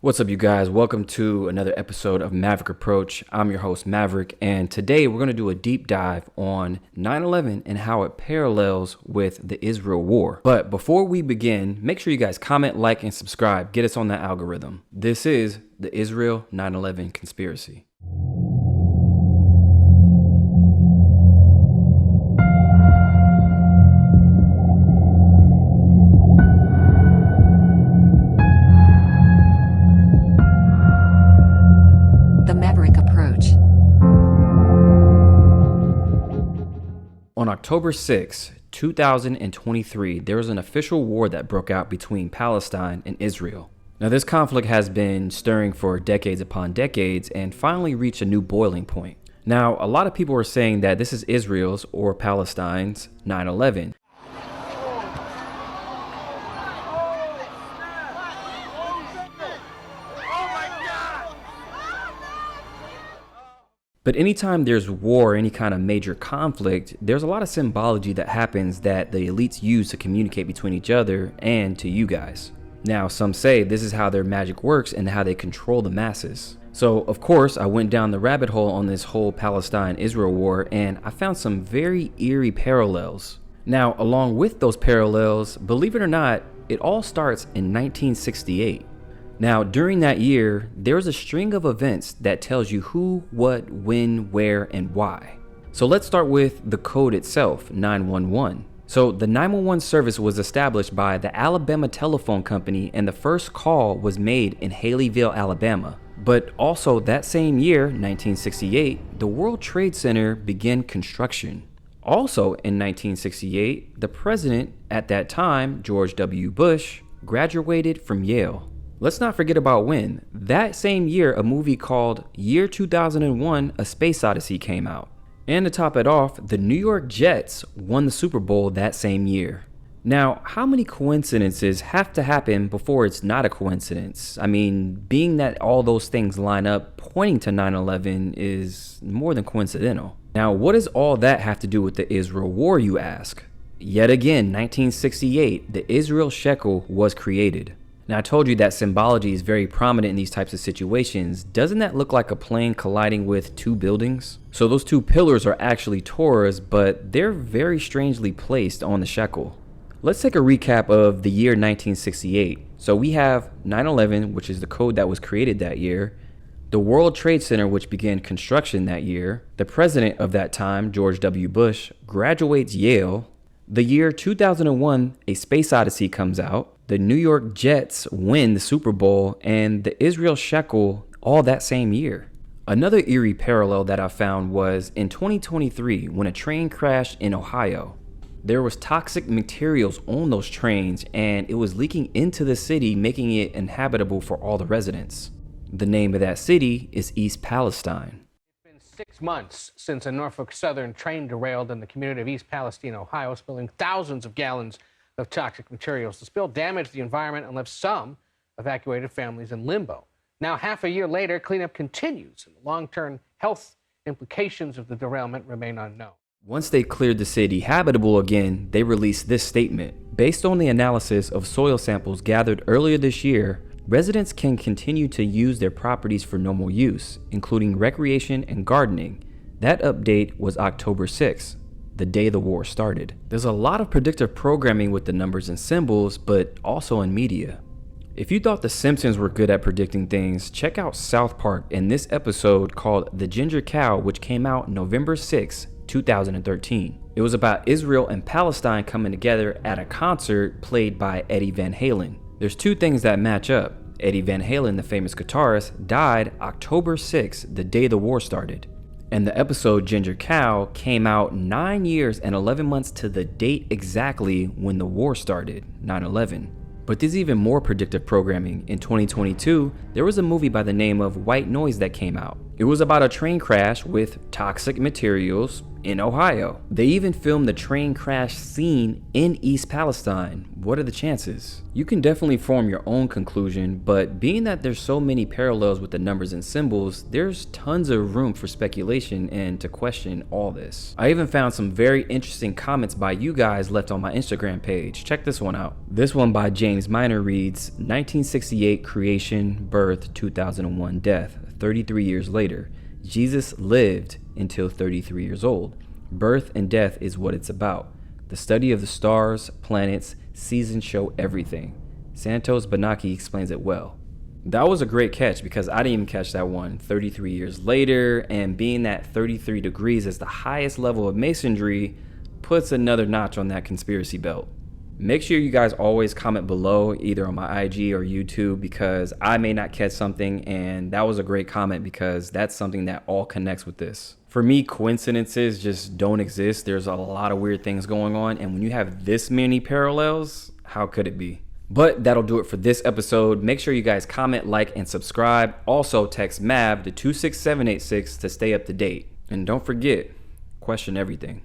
What's up, you guys? Welcome to another episode of Maverick Approach. I'm your host, Maverick, and today we're going to do a deep dive on 9/11 and how it parallels with the Israel war. But before we begin, make sure you guys comment, like, and subscribe. Get us on that algorithm. This is the Israel 9/11 conspiracy. The Maverick Approach. On October 6, 2023, there was an official war that broke out between Palestine and Israel. Now, this conflict has been stirring for decades upon decades and finally reached a new boiling point. Now, a lot of people are saying that this is Israel's or Palestine's 9/11. But anytime there's war, any kind of major conflict, there's a lot of symbology that happens that the elites use to communicate between each other and to you guys. Now, some say this is how their magic works and how they control the masses. So, of course, I went down the rabbit hole on this whole Palestine-Israel war, and I found some very eerie parallels. Now, along with those parallels, believe it or not, it all starts in 1968. Now, during that year, there's a string of events that tells you who, what, when, where, and why. So let's start with the code itself, 911. So the 911 service was established by the Alabama Telephone Company, and the first call was made in Haleyville, Alabama. But also that same year, 1968, the World Trade Center began construction. Also in 1968, the president at that time, George W. Bush, graduated from Yale. Let's not forget about when. That same year, a movie called Year 2001, A Space Odyssey came out. And to top it off, the New York Jets won the Super Bowl that same year. Now, how many coincidences have to happen before it's not a coincidence? I mean, being that all those things line up pointing to 9/11 is more than coincidental. Now, what does all that have to do with the Israel war, you ask? Yet again, 1968, the Israel shekel was created. Now, I told you that symbology is very prominent in these types of situations. Doesn't that look like a plane colliding with two buildings? So those two pillars are actually Torahs, but they're very strangely placed on the shekel. Let's take a recap of the year 1968. So we have 9/11, which is the code that was created that year, the World Trade Center, which began construction that year, the president of that time, George W. Bush, graduates Yale, the year 2001, A Space Odyssey comes out, the New York Jets win the Super Bowl, and the Israel shekel all that same year. Another eerie parallel that I found was in 2023 when a train crashed in Ohio. There was toxic materials on those trains and it was leaking into the city, making it inhabitable for all the residents. The name of that city is East Palestine. 6 months since a Norfolk Southern train derailed in the community of East Palestine, Ohio, spilling thousands of gallons of toxic materials. The spill damaged the environment and left some evacuated families in limbo. Now, half a year later, cleanup continues, and the long-term health implications of the derailment remain unknown. Once they cleared the city habitable again, they released this statement. Based on the analysis of soil samples gathered earlier this year, residents can continue to use their properties for normal use, including recreation and gardening. That update was October 6th, the day the war started. There's a lot of predictive programming with the numbers and symbols, but also in media. If you thought The Simpsons were good at predicting things, check out South Park in this episode called The Ginger Cow, which came out November 6, 2013. It was about Israel and Palestine coming together at a concert played by Eddie Van Halen. There's two things that match up. Eddie Van Halen, the famous guitarist, died October 6, the day the war started. And the episode Ginger Cow came out 9 years and 11 months to the date exactly when the war started, 9/11. But there's even more predictive programming. In 2022, there was a movie by the name of White Noise that came out. It was about a train crash with toxic materials in Ohio. They even filmed the train crash scene in East Palestine. What are the chances? You can definitely form your own conclusion, but being that there's so many parallels with the numbers and symbols, there's tons of room for speculation and to question all this. I even found some very interesting comments by you guys left on my Instagram page. Check this one out. This one by James Minor reads, 1968 creation, birth, 2001 death, 33 years later. Jesus lived until 33 years old. Birth and death is what it's about. The study of the stars, planets, seasons show everything. Santos Banaki explains it well. That was a great catch because I didn't even catch that one. 33 years later, and being that 33 degrees is the highest level of masonry puts another notch on that conspiracy belt. Make sure you guys always comment below, either on my IG or YouTube, because I may not catch something, and that was a great comment because that's something that all connects with this. For me, coincidences just don't exist. There's a lot of weird things going on, and when you have this many parallels, how could it be? But that'll do it for this episode. Make sure you guys comment, like, and subscribe. Also, text MAV to 26786 to stay up to date. And don't forget, question everything.